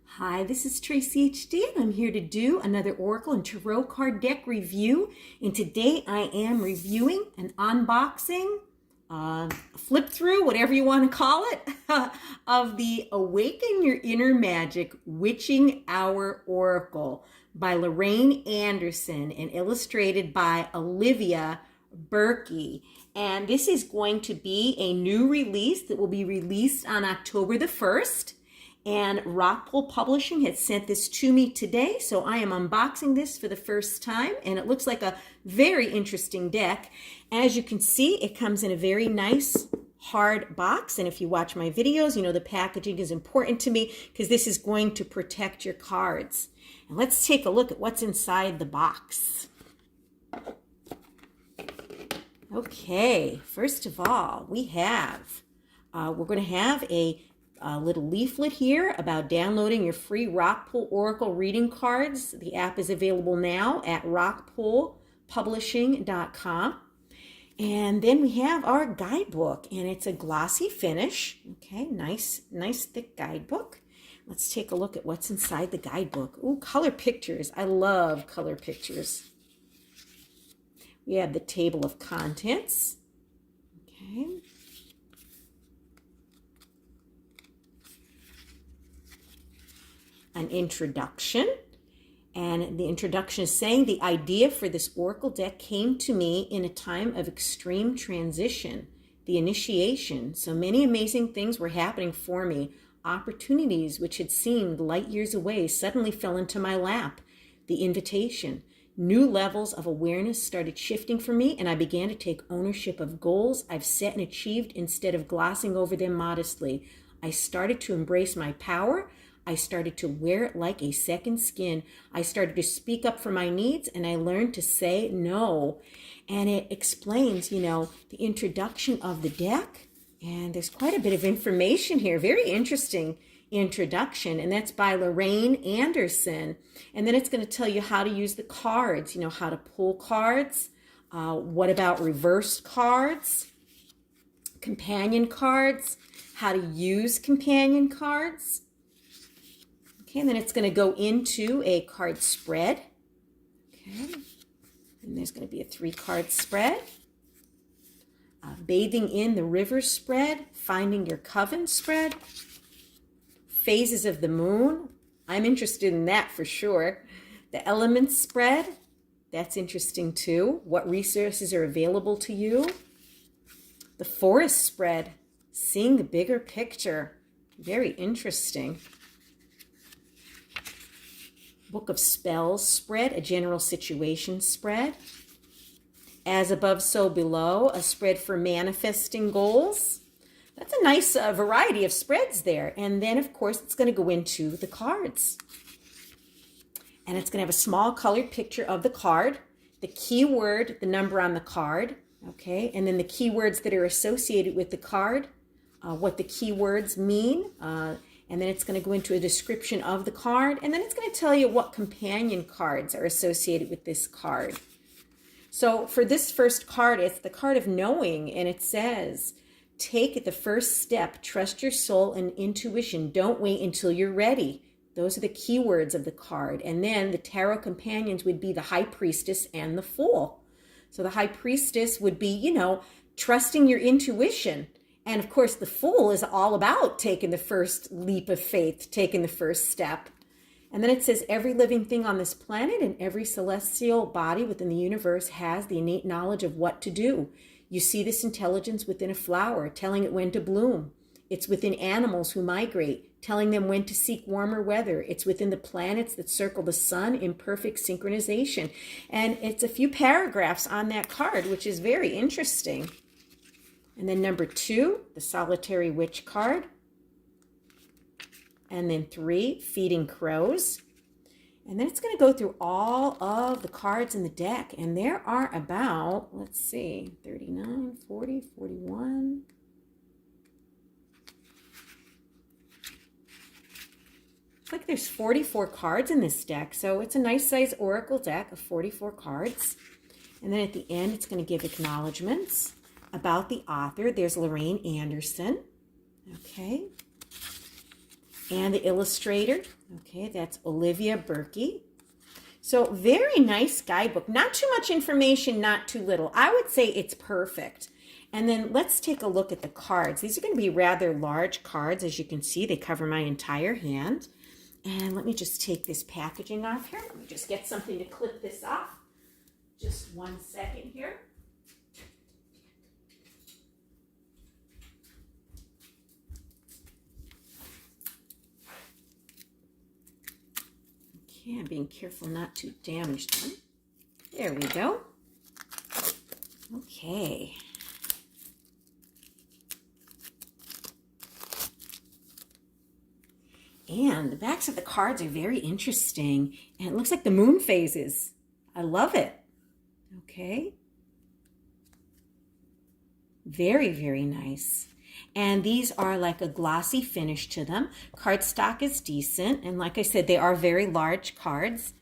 Hi, this is TraceyHD, and I'm here to do another Oracle and Tarot card deck review. And today I am reviewing an unboxing, flip through, whatever you want to call it, of the Awaken Your Inner Magic Witching Hour Oracle by Lorriane Anderson and illustrated by Olivia Bürki. And this is going to be a new release that will be released on October the 1st. And Rockpool Publishing had sent this to me today, so I am unboxing this for the first time, and it looks like a very interesting deck. As you can see, it comes in a very nice hard box, and if you watch my videos, you know the packaging is important to me because this is going to protect your cards. And let's take a look at what's inside the box. Okay, first of all, we have, we're going to have a little leaflet here about downloading your free Rockpool Oracle reading cards. The app is available now at rockpoolpublishing.com. And then we have our guidebook, and it's a glossy finish. Okay, nice thick guidebook. Let's take a look at what's inside the guidebook. Ooh, color pictures. I love color pictures. We have the table of contents. Okay. An introduction, and the introduction is saying the idea for this oracle deck came to me in a time of extreme transition, the initiation. So many amazing things were happening for me. Opportunities which had seemed light years away suddenly fell into my lap. The invitation. New levels of awareness started shifting for me, and I began to take ownership of goals I've set and achieved instead of glossing over them modestly. I started to embrace my power. I started to wear it like a second skin. I started to speak up for my needs, and I learned to say no. And it explains, you know, the introduction of the deck. And there's quite a bit of information here. Very interesting introduction. And that's by Lorriane Anderson. And then it's going to tell you how to use the cards, you know, how to pull cards. What about reversed cards? Companion cards. How to use companion cards. And then it's going to go into a card spread. Okay. And there's going to be a 3-card spread. Bathing in the river spread. Finding your coven spread. Phases of the moon. I'm interested in that for sure. The elements spread. That's interesting too. What resources are available to you. The forest spread. Seeing the bigger picture. Very interesting. Book of Spells spread, a general situation spread. As above, so below, a spread for manifesting goals. That's a nice variety of spreads there. And then, of course, it's going to go into the cards. And it's going to have a small colored picture of the card, the keyword, the number on the card, okay? And then the keywords that are associated with the card, what the keywords mean, and then it's going to go into a description of the card. And then it's going to tell you what companion cards are associated with this card. So for this first card, it's the card of knowing. And it says, take the first step. Trust your soul and intuition. Don't wait until you're ready. Those are the keywords of the card. And then the tarot companions would be the High Priestess and the Fool. So the High Priestess would be, you know, trusting your intuition. And of course, the Fool is all about taking the first leap of faith, taking the first step. And then it says, every living thing on this planet and every celestial body within the universe has the innate knowledge of what to do. You see this intelligence within a flower, telling it when to bloom. It's within animals who migrate, telling them when to seek warmer weather. It's within the planets that circle the sun in perfect synchronization. And it's a few paragraphs on that card, which is very interesting. And then number 2, the Solitary Witch card. And then 3, Feeding Crows. And then it's going to go through all of the cards in the deck. And there are about, let's see, 39, 40, 41. Looks like there's 44 cards in this deck. So it's a nice size oracle deck of 44 cards. And then at the end, it's going to give acknowledgments about the author. There's Lorriane Anderson. Okay. And the illustrator, okay, that's Olivia Bürki. So very nice guidebook. Not too much information, not too little. I would say it's perfect. And then let's take a look at the cards. These are going to be rather large cards. As you can see, they cover my entire hand. And let me just take this packaging off here. Let me just get something to clip this off. Just 1 second here. Okay, I'm being careful not to damage them. There we go. Okay. And the backs of the cards are very interesting. And it looks like the moon phases. I love it. Okay. Very, very nice. And these are like a glossy finish to them. Cardstock is decent. And like I said, they are very large cards.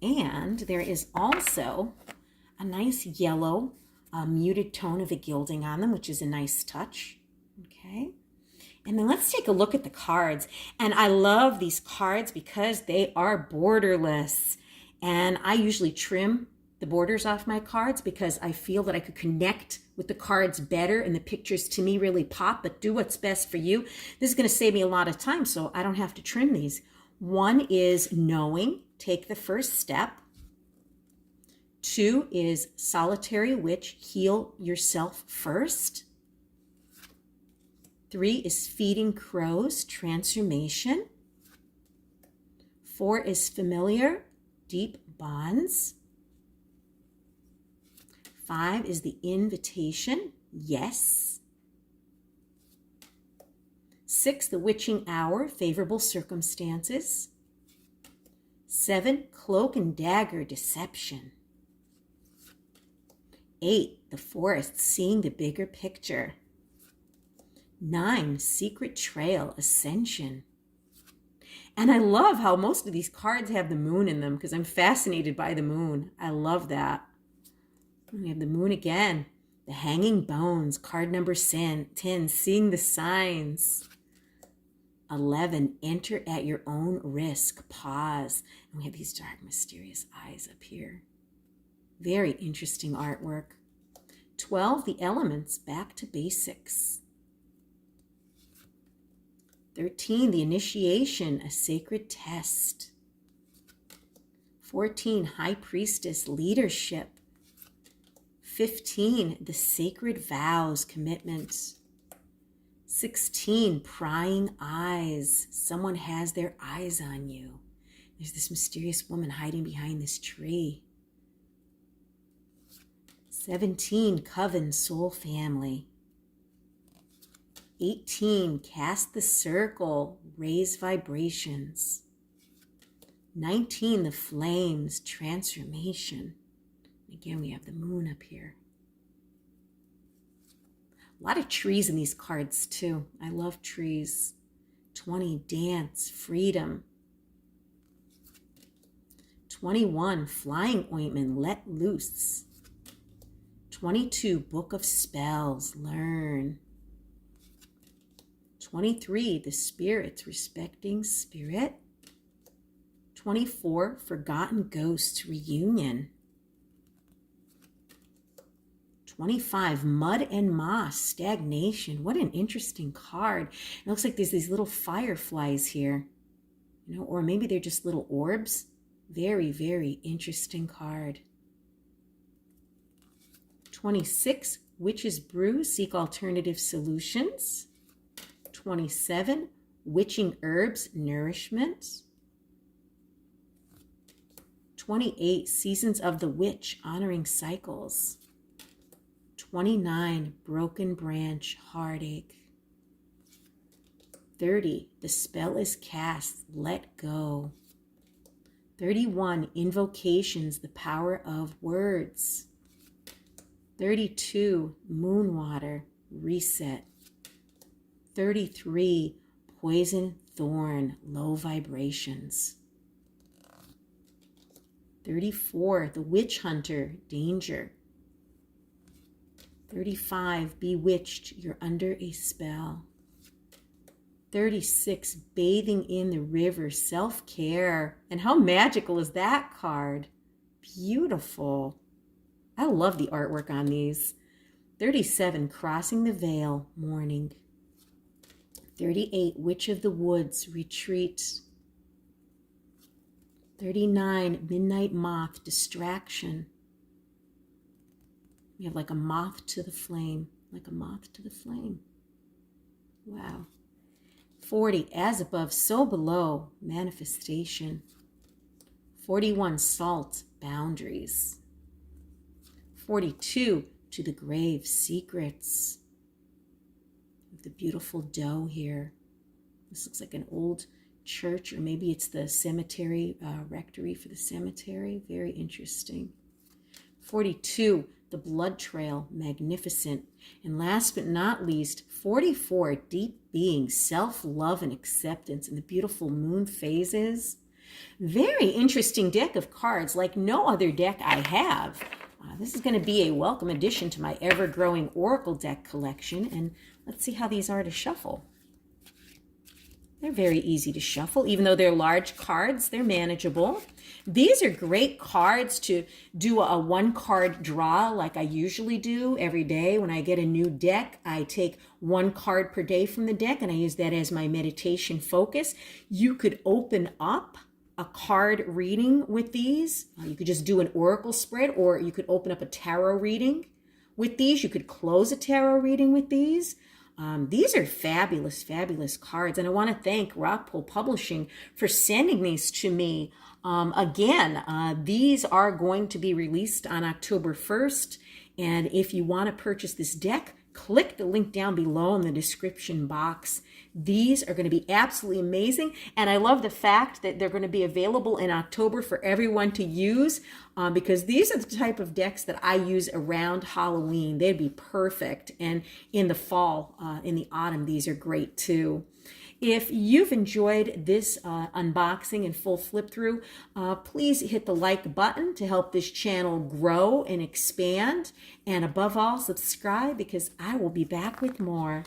And there is also a nice yellow muted tone of a gilding on them, which is a nice touch. Okay. And then let's take a look at the cards. And I love these cards because they are borderless. And I usually trim the borders off my cards because I feel that I could connect with the cards better and the pictures to me really pop, but do what's best for you. This is going to save me a lot of time, so I don't have to trim these. One is knowing, take the first step. 2 is solitary witch, heal yourself first. 3 is feeding crows, transformation. 4 is familiar, deep bonds. 5 is the invitation, yes. 6, the witching hour, favorable circumstances. 7, cloak and dagger, deception. 8, the forest, seeing the bigger picture. 9, secret trail, ascension. And I love how most of these cards have the moon in them because I'm fascinated by the moon. I love that. We have the moon again. The hanging bones, card number 10, seeing the signs. 11, enter at your own risk, pause. And we have these dark, mysterious eyes up here. Very interesting artwork. 12, the elements, back to basics. 13, the initiation, a sacred test. 14, high priestess, leadership. 15, the sacred vows, commitment. 16, prying eyes. Someone has their eyes on you. There's this mysterious woman hiding behind this tree. 17, coven, soul family. 18, cast the circle, raise vibrations. 19, the flames, transformation. Again, we have the moon up here. A lot of trees in these cards too. I love trees. 20, dance, freedom. 21, flying ointment, let loose. 22, book of spells, learn. 23, the spirits, respecting spirit. 24, forgotten ghosts, reunion. 25, mud and moss, stagnation. What an interesting card. It looks like there's these little fireflies here, you know, or maybe they're just little orbs. Very, very interesting card. 26, witch's brew, seek alternative solutions. 27, witching herbs, nourishment. 28, seasons of the witch, honoring cycles. 29, broken branch, heartache. 30, the spell is cast, let go. 31, invocations, the power of words. 32, moon water, reset. 33, poison thorn, low vibrations. 34, the witch hunter, danger. 35, bewitched, you're under a spell. 36, bathing in the river, self-care. And how magical is that card? Beautiful. I love the artwork on these. 37, crossing the veil, mourning. 38, witch of the woods, retreat. 39, midnight moth, distraction. We have like a moth to the flame, like a moth to the flame. Wow. 40, as above, so below, manifestation. 41, salt, boundaries. 42, to the grave, secrets. The beautiful doe here. This looks like an old church, or maybe it's the cemetery, rectory for the cemetery. Very interesting. 42, the blood trail, magnificent. And last but not least, 44, deep being, self-love and acceptance, and the beautiful moon phases. Very interesting deck of cards, like no other deck I have. This is going to be a welcome addition to my ever-growing Oracle deck collection, and let's see how these are to shuffle. They're very easy to shuffle. Even though they're large cards, they're manageable. These are great cards to do a one-card draw like I usually do every day. When I get a new deck, I take one card per day from the deck, and I use that as my meditation focus. You could open up a card reading with these. You could just do an oracle spread, or you could open up a tarot reading with these. You could close a tarot reading with these. These are fabulous, fabulous cards. And I want to thank Rockpool Publishing for sending these to me. These are going to be released on October 1st. And if you want to purchase this deck, click the link down below in the description box. These are going to be absolutely amazing. And I love the fact that they're going to be available in October for everyone to use, because these are the type of decks that I use around Halloween. They'd be perfect. And in the fall, in the autumn, these are great too. If you've enjoyed this unboxing and full flip through, please hit the like button to help this channel grow and expand. And above all, subscribe, because I will be back with more.